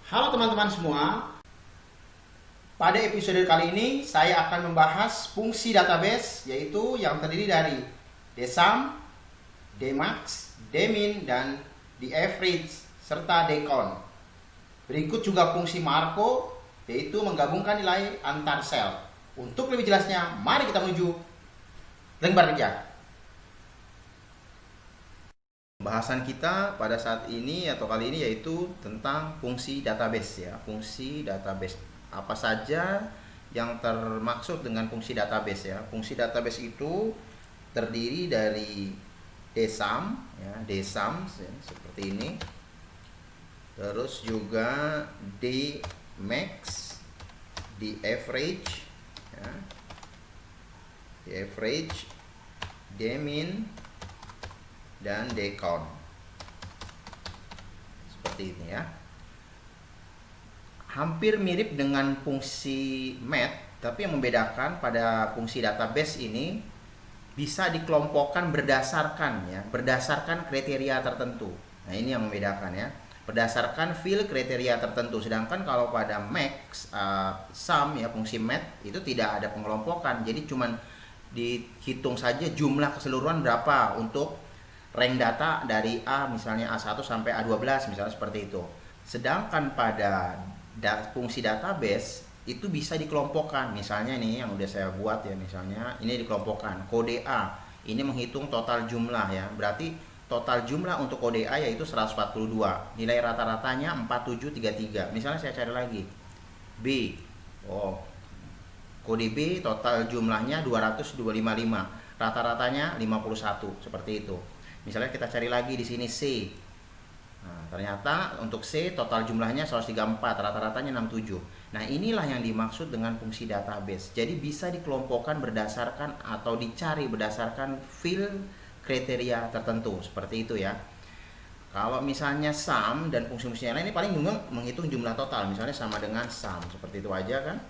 Halo teman-teman semua, pada episode kali ini saya akan membahas fungsi database yaitu yang terdiri dari dsum, dmax, dmin, dan daverage serta dcount. Berikut juga fungsi Marco yaitu menggabungkan nilai antar sel. Untuk lebih jelasnya, mari kita menuju lembar kerja. Pembahasan kita pada saat ini atau kali ini yaitu tentang fungsi database ya. Fungsi database. Apa saja yang termaksud dengan fungsi database ya? Fungsi database itu terdiri dari dsum ya, dsum ya, seperti ini. Terus juga dmax, daverage ya. Daverage, dmin, dan dcount seperti ini ya. Hampir mirip dengan fungsi math, tapi yang membedakan pada fungsi database ini bisa dikelompokkan berdasarkan kriteria tertentu. Nah, ini yang membedakan ya, berdasarkan field kriteria tertentu. Sedangkan kalau pada max, sum ya, fungsi math itu tidak ada pengelompokan, jadi cuman dihitung saja jumlah keseluruhan berapa untuk rank data dari A, misalnya A1 sampai A12 misalnya seperti itu. Sedangkan pada fungsi database itu bisa dikelompokkan. Misalnya nih yang udah saya buat ya, misalnya ini dikelompokkan kode A, ini menghitung total jumlah ya. Berarti total jumlah untuk kode A yaitu 142. Nilai rata-ratanya 4733. Misalnya saya cari lagi B. Kode B total jumlahnya 255. Rata-ratanya 51 seperti itu. Misalnya kita cari lagi di sini C. Nah, ternyata untuk C total jumlahnya 134, rata-ratanya 67. Nah, inilah yang dimaksud dengan fungsi database. Jadi bisa dikelompokkan berdasarkan atau dicari berdasarkan field kriteria tertentu, seperti itu ya. Kalau misalnya sum dan fungsi-fungsi lain ini paling menghitung jumlah total, misalnya sama dengan sum, seperti itu aja kan.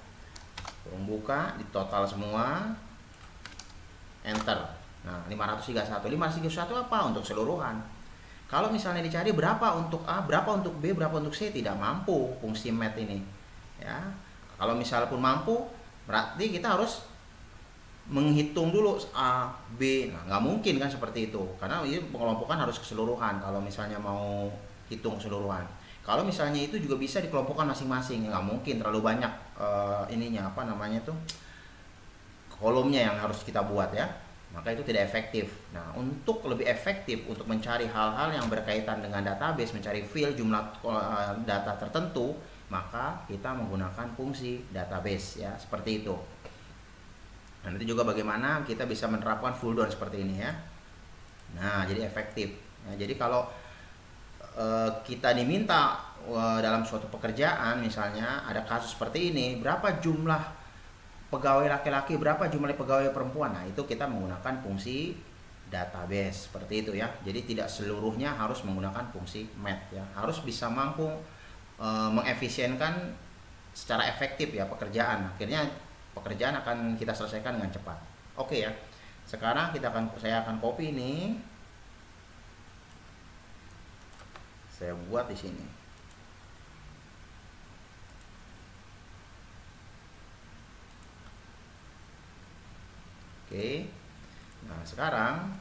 Kurung buka, di total semua, enter. Nah, 531 apa? Untuk keseluruhan. Kalau misalnya dicari berapa untuk A, berapa untuk B, berapa untuk C, tidak mampu fungsi math ini. Ya. Kalau misalnya pun mampu, berarti kita harus menghitung dulu A, B. Nah, nggak mungkin kan seperti itu. Karena ini pengelompokan harus keseluruhan kalau misalnya mau hitung keseluruhan. Kalau misalnya itu juga bisa dikelompokkan masing-masing, nggak mungkin terlalu banyak kolomnya yang harus kita buat ya. Maka itu tidak efektif. Nah, untuk lebih efektif untuk mencari hal-hal yang berkaitan dengan database, mencari field jumlah data tertentu, maka kita menggunakan fungsi database ya, seperti itu. Nah, nanti juga bagaimana kita bisa menerapkan full down seperti ini ya. Nah, jadi efektif. Nah, jadi kalau kita diminta dalam suatu pekerjaan, misalnya ada kasus seperti ini, berapa jumlah pegawai laki-laki, berapa jumlah pegawai perempuan. Nah, itu kita menggunakan fungsi database seperti itu ya. Jadi tidak seluruhnya harus menggunakan fungsi math ya. Harus bisa mampu mengefisienkan secara efektif ya pekerjaan. Akhirnya pekerjaan akan kita selesaikan dengan cepat. Oke ya. Sekarang saya akan copy ini. Saya buat di sini. Oke. Nah, sekarang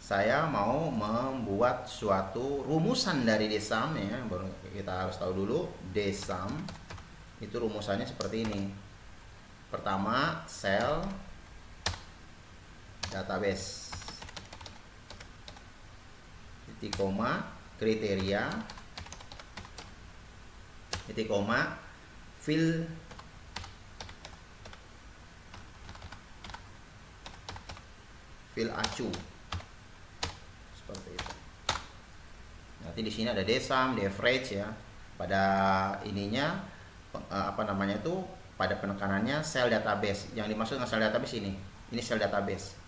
saya mau membuat suatu rumusan dari dsum ya. Baru kita harus tahu dulu dsum itu rumusannya seperti ini. Pertama, sel database, titik koma, kriteria, titik koma, field acu, seperti itu. Nanti di sini ada dsum, daverage ya. Pada ininya pada penekanannya sel database. Yang dimaksud dengan sel database ini sel database.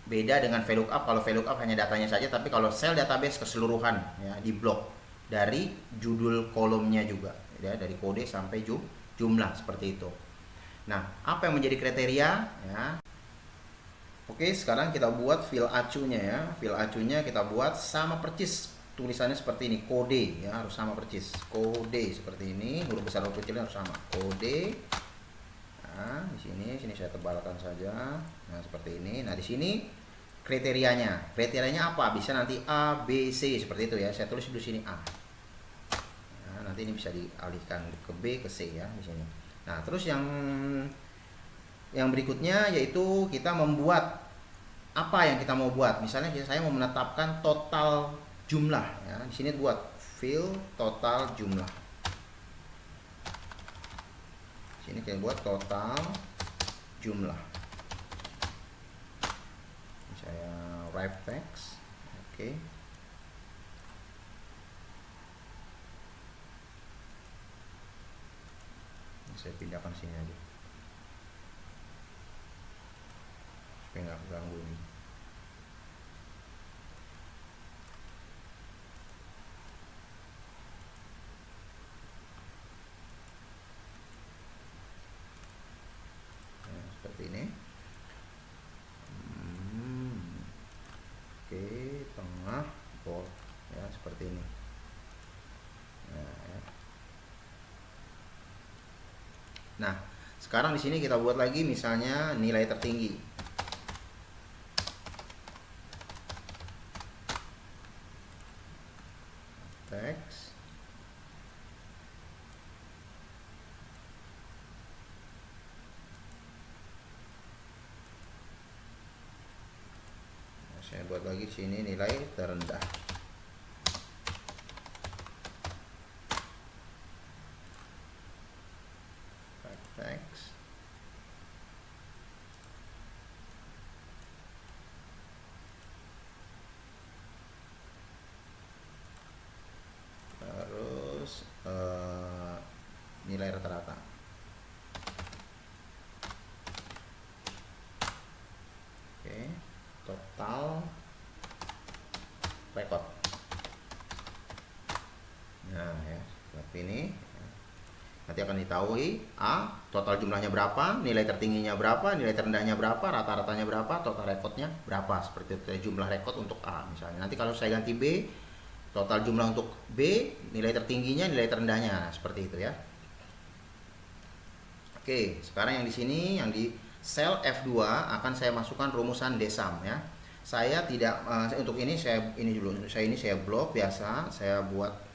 Beda dengan VLOOKUP. Kalau VLOOKUP hanya datanya saja, tapi kalau sel database keseluruhan ya, di blok dari judul kolomnya juga ya, dari kode sampai jumlah seperti itu. Nah, apa yang menjadi kriteria ya? Oke, sekarang kita buat fill acunya ya. Fill acunya kita buat sama persis, tulisannya seperti ini, kode ya, harus sama persis. Kode seperti ini, huruf besar huruf kecilnya harus sama. Kode. Nah, di sini saya tebalkan saja. Nah, seperti ini. Nah, di sini kriterianya. Kriterianya apa? Bisa nanti A, B, C seperti itu ya. Saya tulis di sini A. Nah, nanti ini bisa dialihkan ke B, ke C ya di sini. Nah, terus yang berikutnya yaitu kita membuat apa yang kita mau buat. Misalnya saya mau menetapkan total jumlah ya. Di sini buat fill total jumlah. Di sini kita buat total jumlah. Saya write text. Oke. Saya pindahkan sini aja supaya nggak ganggu ini. Nah, seperti ini. Oke, tengah bold ya, seperti ini. Nah, ya. Nah, sekarang di sini kita buat lagi misalnya nilai tertinggi. Teks. Nah, saya buat lagi di sini nilai terendah. Teks. Terus nilai rata-rata. Oke, total record. Nah ya, seperti ini. Nanti akan diketahui A, total jumlahnya berapa, nilai tertingginya berapa, nilai terendahnya berapa, rata-ratanya berapa, total recordnya berapa. Seperti itu, jumlah record untuk A misalnya. Nanti kalau saya ganti B, total jumlah untuk B, nilai tertingginya, nilai terendahnya. Nah, seperti itu ya. Oke, sekarang yang di sini, yang di sel F2 akan saya masukkan rumusan desam ya. Saya tidak untuk ini saya blok biasa, saya buat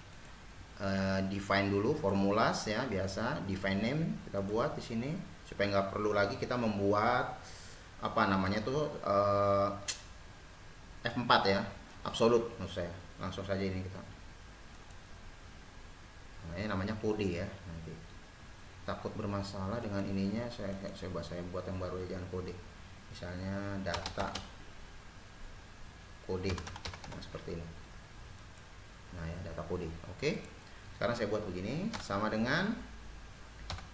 define dulu formulas ya, biasa define name kita buat di sini supaya nggak perlu lagi kita membuat apa namanya tuh F4 ya, absolute maksud saya. Langsung saja ini kita. Nah, ini namanya kode ya. Nanti takut bermasalah dengan ininya, saya buat yang baru ya, jangan kode. Misalnya data kode. Nah, seperti ini. Nah, ya data kode. Oke. Sekarang saya buat begini, sama dengan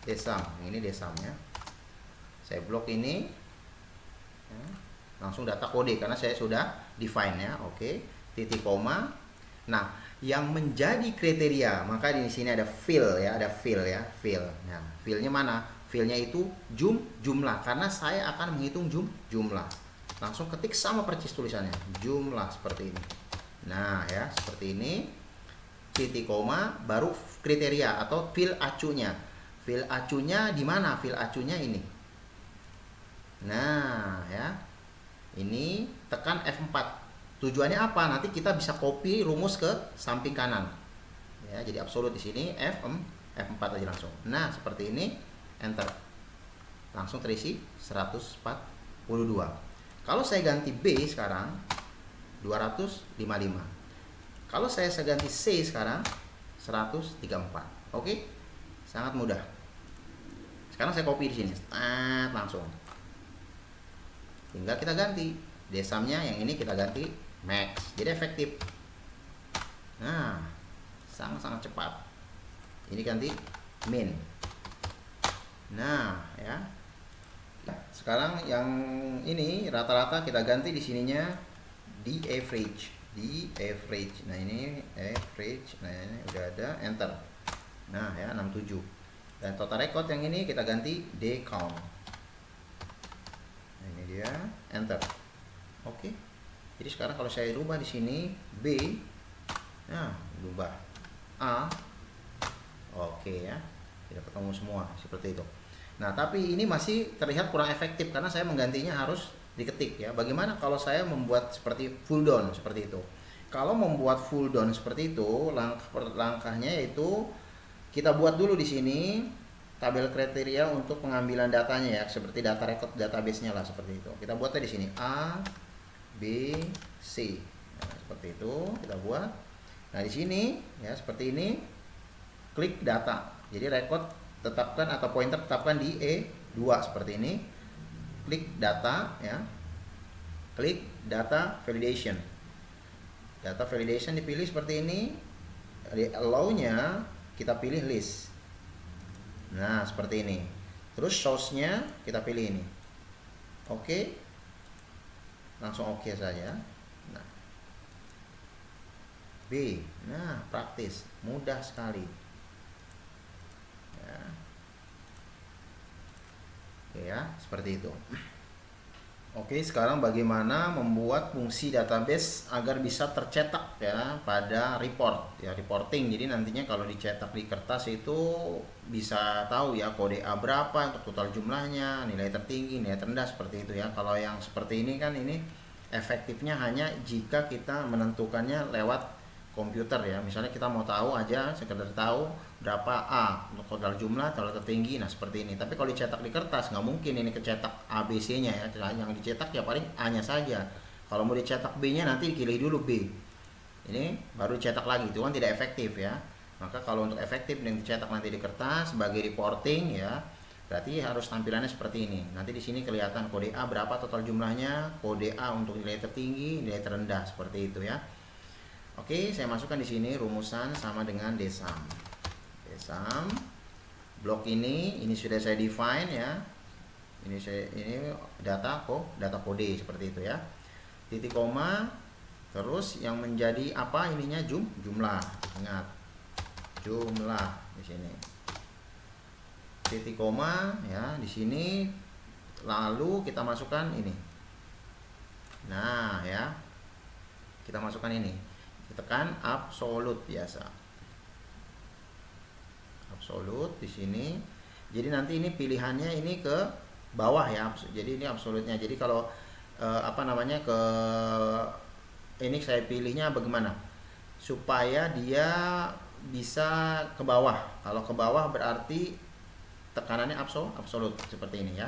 desam. Yang ini desamnya. Saya blok ini. Ya, langsung data kode karena saya sudah define ya. Oke. Titik koma. Nah, yang menjadi kriteria, maka di sini ada fill ya, ada fill ya, fill. Nah, fillnya mana? Fillnya itu jumlah, karena saya akan menghitung jumlah. Langsung ketik sama persis tulisannya, jumlah seperti ini. Nah ya, seperti ini. Titik koma, baru kriteria atau fill acunya. Fill acunya di mana? Fill acunya ini. Nah ya, ini tekan F4. Tujuannya apa? Nanti kita bisa copy rumus ke samping kanan. Ya, jadi absolut di sini F4 aja langsung. Nah, seperti ini, enter. Langsung terisi 142. Kalau saya ganti B sekarang 255. Kalau saya ganti C sekarang 134. Oke? Sangat mudah. Sekarang saya copy di sini. Langsung. Tinggal kita ganti. Desamnya yang ini kita ganti max. Jadi efektif. Nah, sangat-sangat cepat. Ini ganti min. Nah, ya. Sekarang yang ini rata-rata kita ganti di sininya di average. Nah, ini average. Nah, ini udah ada, enter. Nah, ya 67. Dan total record yang ini kita ganti D count. Nah, ini dia, enter. Oke. Jadi sekarang kalau saya rubah di sini B, nah berubah A. Oke ya, tidak ketemu semua seperti itu. Nah, tapi ini masih terlihat kurang efektif karena saya menggantinya harus diketik ya. Bagaimana kalau saya membuat seperti full down seperti itu? Kalau membuat full down seperti itu, langkahnya yaitu kita buat dulu di sini tabel kriteria untuk pengambilan datanya ya, seperti data record database-nya lah seperti itu. Kita buatnya di sini A, B, C. Nah, seperti itu kita buat. Nah, di sini ya seperti ini, klik data. Jadi record tetapkan atau pointer tetapkan di E2 seperti ini. Klik data ya. Klik data validation. Data validation dipilih seperti ini. Di allow-nya kita pilih list. Nah, seperti ini. Terus source-nya kita pilih ini. Oke. Langsung oke saja. Nah. B. Nah, praktis, mudah sekali. Ya. Oke ya, seperti itu. Oke, sekarang bagaimana membuat fungsi database agar bisa tercetak ya pada report ya, reporting. Jadi nantinya kalau dicetak di kertas itu bisa tahu ya kode A berapa untuk total jumlahnya, nilai tertinggi, nilai terendah seperti itu ya. Kalau yang seperti ini kan ini efektifnya hanya jika kita menentukannya lewat komputer ya. Misalnya kita mau tahu aja, sekedar tahu berapa A untuk total jumlah, total tertinggi, nah seperti ini. Tapi kalau dicetak di kertas nggak mungkin ini kecetak A, B, C nya ya. Yang dicetak ya paling A nya saja. Kalau mau dicetak B nya nanti pilih dulu B, ini baru dicetak lagi, itu kan tidak efektif ya. Maka kalau untuk efektif yang dicetak nanti di kertas sebagai reporting ya, berarti harus tampilannya seperti ini. Nanti di sini kelihatan kode A berapa total jumlahnya, kode A untuk nilai tertinggi, nilai terendah seperti itu ya. Oke, saya masukkan di sini rumusan sama dengan DSUM. DSUM blok ini sudah saya define ya. Ini data kode seperti itu ya. Titik koma, terus yang menjadi apa ininya jumlah. Ingat, jumlah di sini. Titik koma ya di sini, lalu kita masukkan ini. Nah, ya. Kita masukkan ini. Tekan absolute biasa. Absolute di sini. Jadi nanti ini pilihannya ini ke bawah ya. Jadi ini absolutnya. Jadi kalau ke ini saya pilihnya bagaimana? Supaya dia bisa ke bawah. Kalau ke bawah berarti tekanannya absolute seperti ini ya.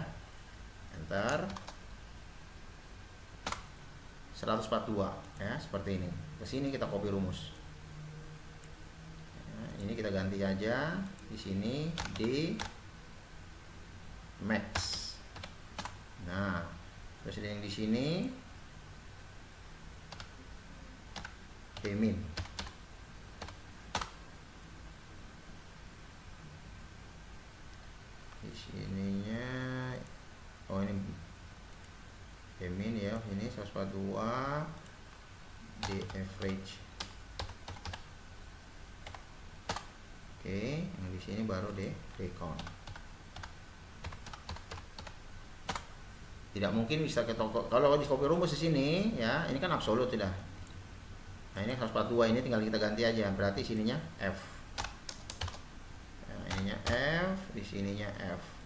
Enter. 142 ya, seperti ini. Ke sini kita copy rumus. Nah, ini kita ganti aja di sini D max. Nah, terus yang di sini D min. Di sininya ini min ya, ini 142 di average. Oke, yang di sini baru di count. Tidak mungkin bisa ke toko. Kalau di copy rumus di sini ya, ini kan absolut tidak. Nah, ini 142 ini tinggal kita ganti aja. Berarti sininya F. Nah, ininya F, di sininya F.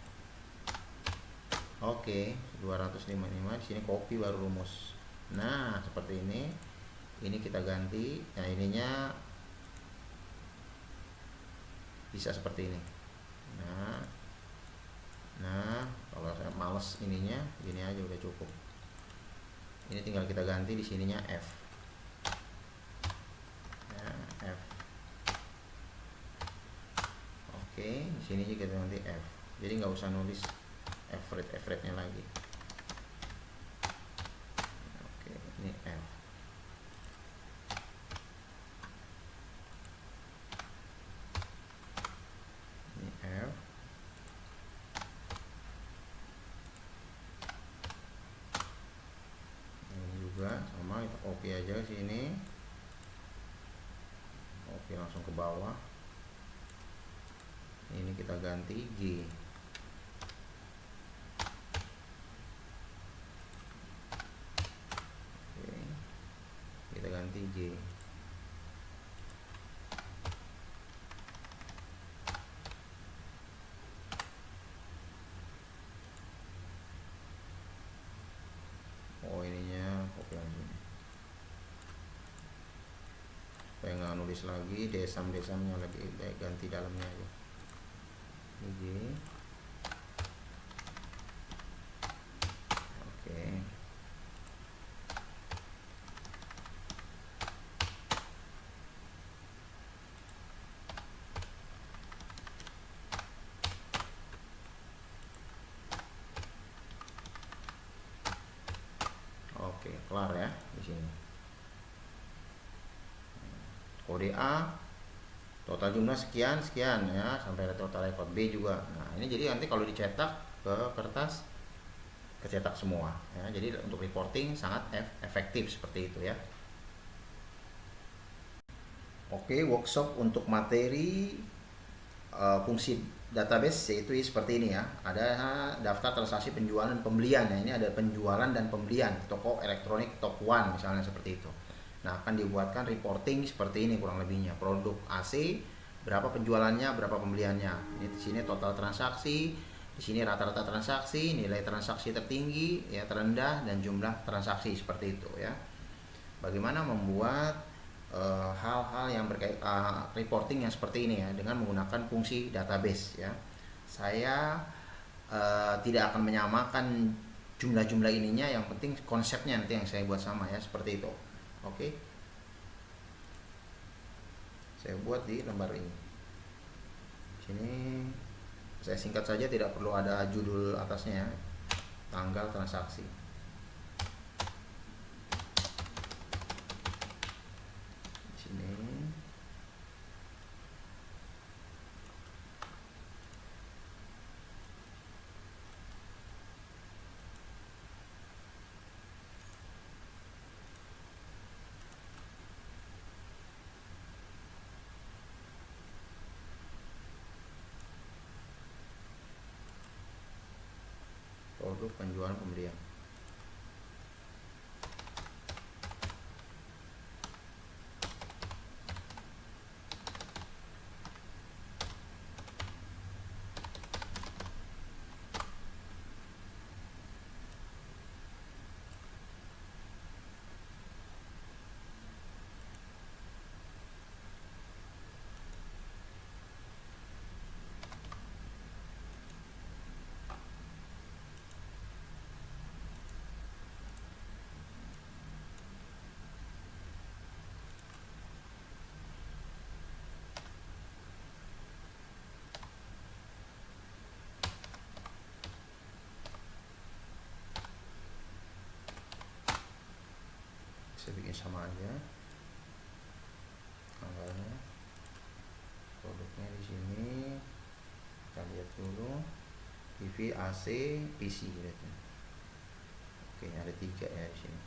Oke, 255 di sini copy baru rumus. Nah, seperti ini. Ini kita ganti. Nah, ininya bisa seperti ini. Nah, kalau saya males ininya, gini aja udah cukup. Ini tinggal kita ganti di sininya F. Nah, F. Oke, di sini juga kita ganti F. Jadi nggak usah nulis average-nya lagi. Oke, ini F. Ini F. Ini juga sama, kita copy aja ke sini. Copy langsung ke bawah. Ini kita ganti G. ganti G. Oh ininya copy lagi. Saya nggak nulis lagi desamnya lagi, ganti dalamnya aja. G. Oke. Oke, kelar ya di sini. Kode A total jumlah sekian sekian ya, sampai ada total record. B juga. Nah ini jadi nanti kalau dicetak ke kertas kecetak semua ya, jadi untuk reporting sangat efektif seperti itu ya. Oke, workshop untuk materi fungsi database yaitu seperti ini ya. Ada daftar transaksi penjualan dan pembelian ya. Ini ada penjualan dan pembelian toko elektronik Top One misalnya seperti itu. Nah, akan dibuatkan reporting seperti ini kurang lebihnya. Produk AC berapa penjualannya, berapa pembeliannya. Ini di sini total transaksi, di sini rata-rata transaksi, nilai transaksi tertinggi, ya terendah, dan jumlah transaksi seperti itu ya. Bagaimana membuat hal-hal yang berkait reporting yang seperti ini ya dengan menggunakan fungsi database ya. Saya tidak akan menyamakan jumlah-jumlah ininya, yang penting konsepnya nanti yang saya buat sama ya, seperti itu. Oke. Saya buat di lembar ini. Sini saya singkat saja, tidak perlu ada judul atasnya ya. Tanggal transaksi. Di sini. Produk penjualan pembelian. Saya bikin sama aja tanggalnya, produknya di sini. Kita lihat dulu, TV, AC, PC gitu. Oke, ada 3 ya di sini.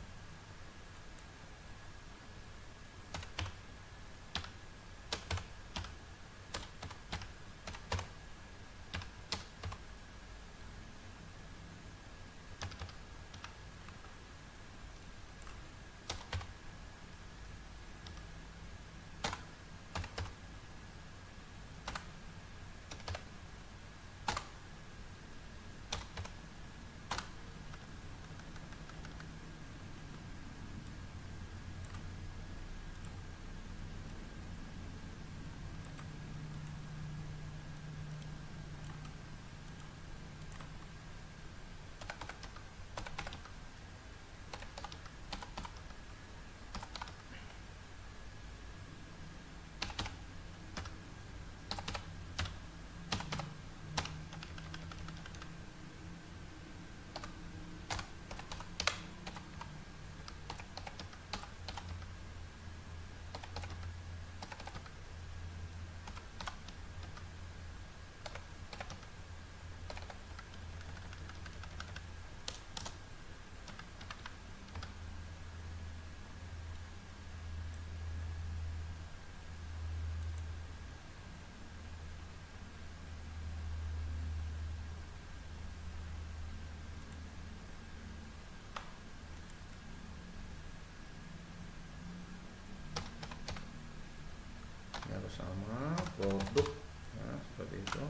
sama produk ya, seperti itu.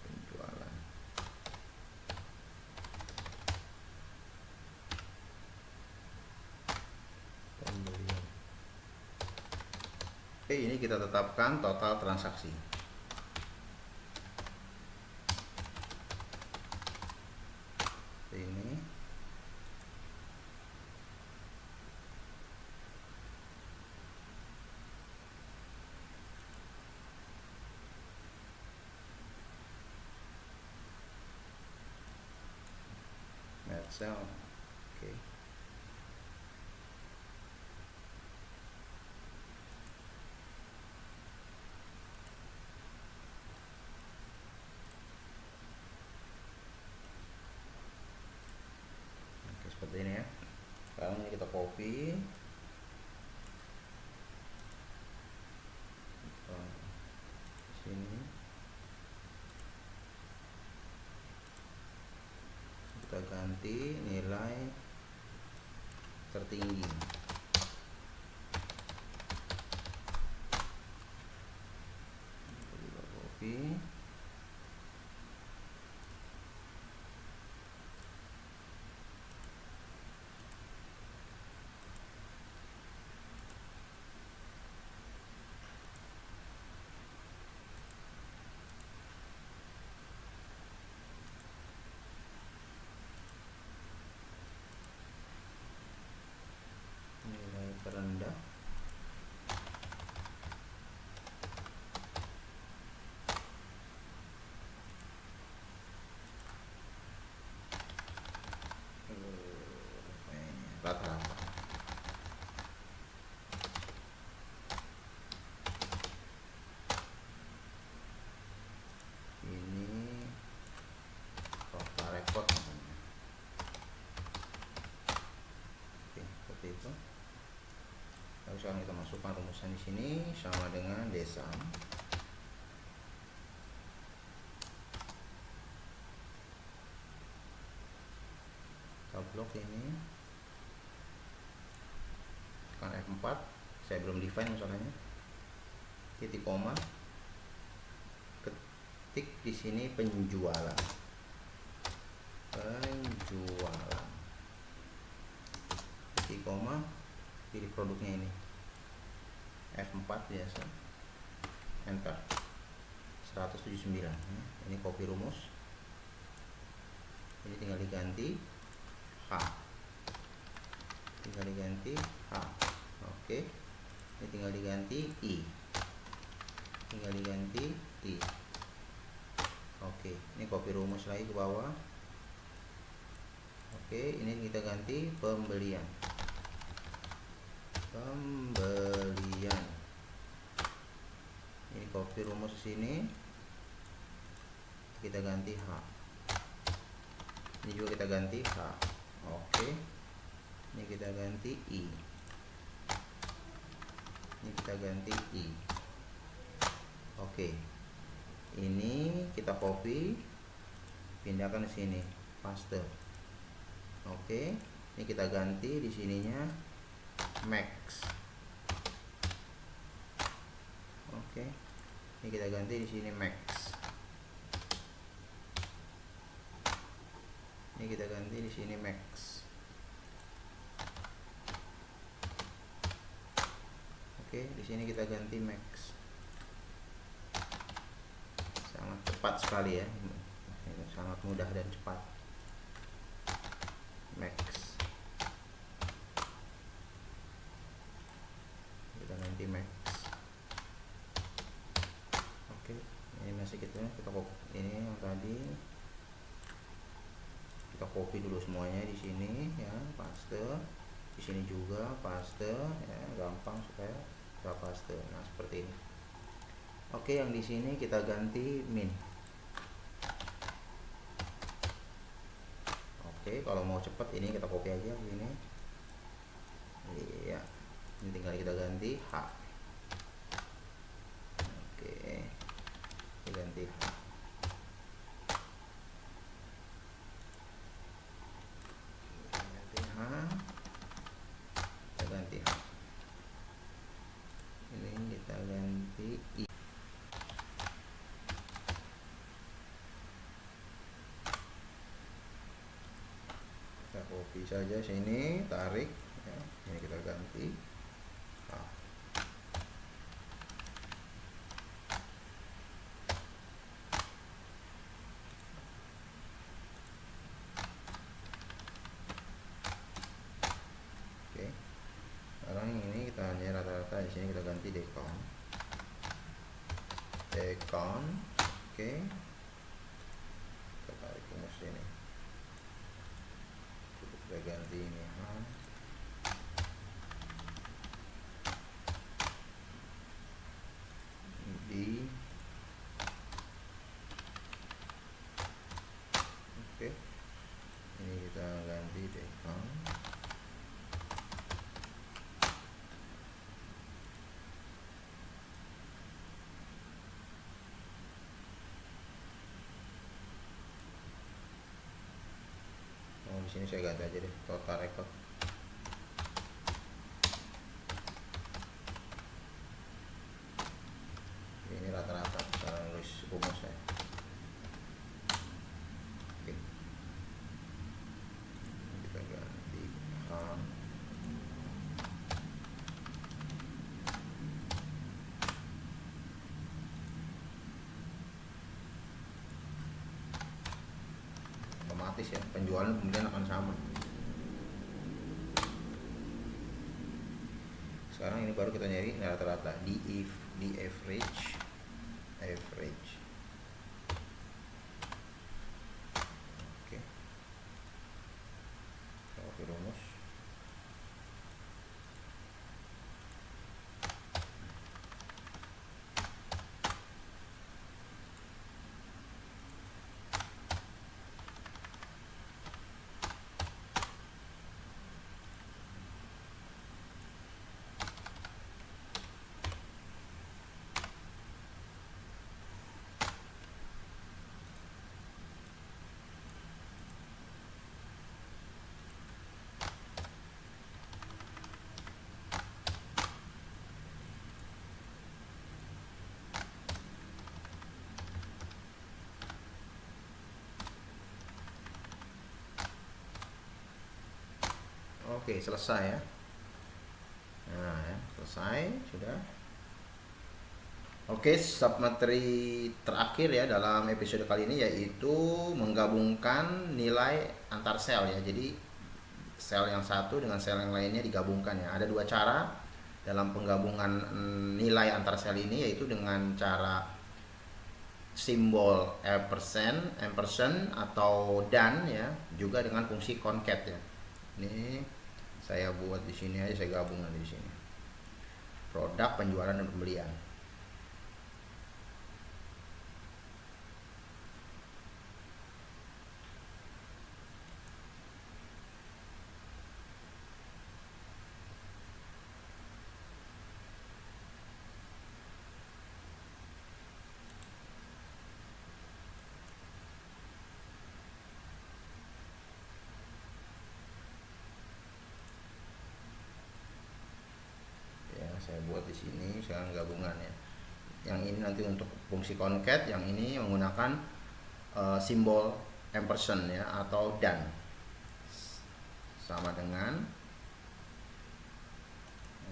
Penjualan. Pembelian. Oke, ini kita tetapkan total transaksi. Ini net sell. Oke. Oke, seperti ini ya. Sekarang ini kita copy. Sini kita ganti nilai tertinggi. Kita copy. Nilai terendah. Rata-rata. Ini total record namanya. Oke, seperti itu. Lalu sekarang kita masukkan rumusan di sini sama dengan desa. Kita blok ini. Tekan F4. Saya belum define masalahnya. Titik koma. Ketik di sini penjualan. Penjualan. Titik koma. Pilih produknya ini. F4 biasa. Enter. 179. Ini copy rumus. Ini tinggal diganti H. Tinggal diganti H. Oke. Ini tinggal diganti I. Tinggal diganti I. Oke, ini copy rumus lagi ke bawah. Oke, ini kita ganti pembelian. Pembelian. Ini copy rumus sini. Kita ganti H. Ini juga kita ganti H. Oke. Ini kita ganti I. Ini kita ganti I. Oke. Ini kita copy, pindahkan ke sini, paste. Oke. Ini kita ganti di sininya max. Oke. Ini kita ganti di sini max. Ini kita ganti di sini max. Oke, di sini kita ganti max. Sangat cepat sekali ya. Sangat mudah dan cepat. Max. Kita ganti max. Oke, ini masih kita copy. Ini yang tadi kita copy dulu semuanya di sini ya, paste. Di sini juga paste ya, gampang supaya kita paste. Nah, seperti ini. Oke, yang di sini kita ganti min. Oke, kalau mau cepat ini kita copy aja ini. Iya, ini tinggal kita ganti H. Oke, kita ganti H. Kita ganti H. Ini kita ganti I. Kita copy saja sini, tarik ya. Ini kita ganti H. Oke, sekarang ini kita hanya rata-rata di sini kita ganti decon. Oke, kita tarik rumus ini, kita ganti ini H. D. Oke, ini kita ganti decon. Di sini saya ganti aja deh total record. Ini rata-rata cara nulis rumus saya. Oke, kita ganti H. Otomatis ya, penjualan kemudian akan sama. Sekarang ini baru kita nyari rata-rata di average. Oke, copy rumus. Oke, selesai ya. Nah, ya, selesai sudah. Oke, submateri terakhir ya dalam episode kali ini yaitu menggabungkan nilai antar sel ya. Jadi sel yang satu dengan sel yang lainnya digabungkan ya. Ada dua cara dalam penggabungan nilai antar sel ini, yaitu dengan cara simbol ampersand atau dan ya, juga dengan fungsi concat ya. Ini saya buat di sini aja, saya gabung di sini. Produk, penjualan dan pembelian. Saya buat di sini sekarang gabungan ya. Yang ini nanti untuk fungsi concat, yang ini menggunakan simbol ampersand ya atau dan, sama dengan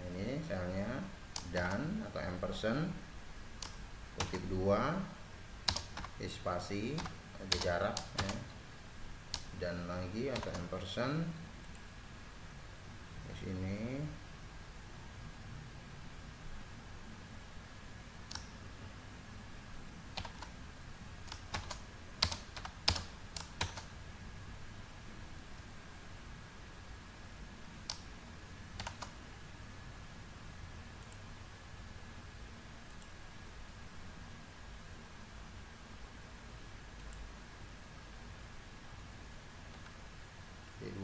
ini selnya dan atau ampersand kutip 2 spasi ada jarak ya, dan lagi atau ampersand di sini.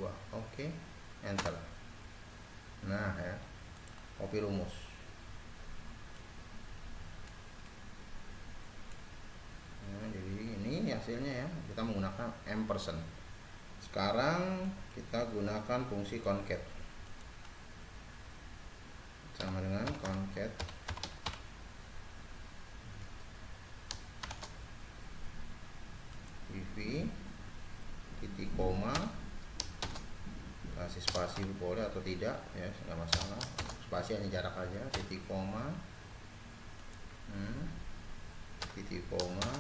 2. Oke, enter. Nah ya, copy rumus. Nah, jadi ini hasilnya ya, kita menggunakan ampersand. Sekarang kita gunakan fungsi concat sama dengan concat PV titik koma, kasih spasi boleh atau tidak ya, nggak masalah, spasi hanya jarak aja, titik koma, titik koma,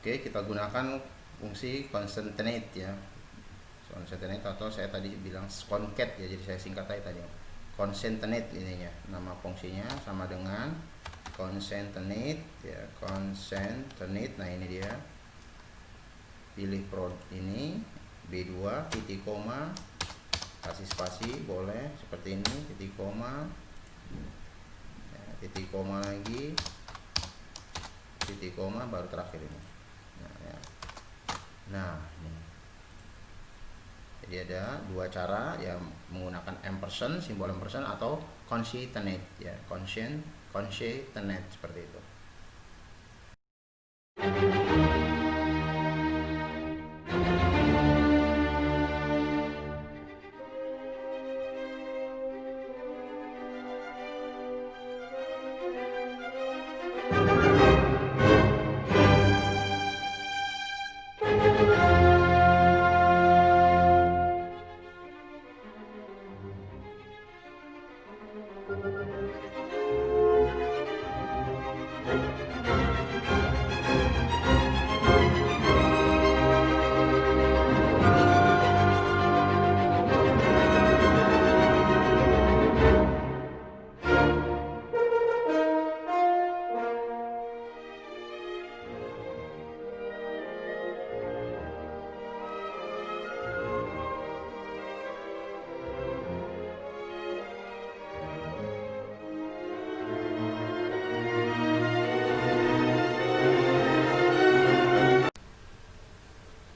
Oke, kita gunakan fungsi concatenate ya. Concatenate atau saya tadi bilang concat ya, jadi saya singkat aja tadi. Concatenate ininya, nama fungsinya sama dengan concatenate ya, concatenate. Nah, ini dia. Pilih prod ini B2 titik koma, kasih spasi boleh seperti ini, titik koma. Ya, titik koma lagi. Titik koma baru terakhir ini. Nah, ini. Jadi ada dua cara yang menggunakan ampersand, simbol ampersand atau concatenate ya, concatenate seperti itu.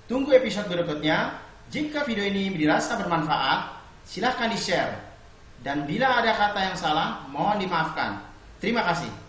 Tunggu episode berikutnya. Jika video ini dirasa bermanfaat, silahkan di-share. Dan bila ada kata yang salah, mohon dimaafkan. Terima kasih.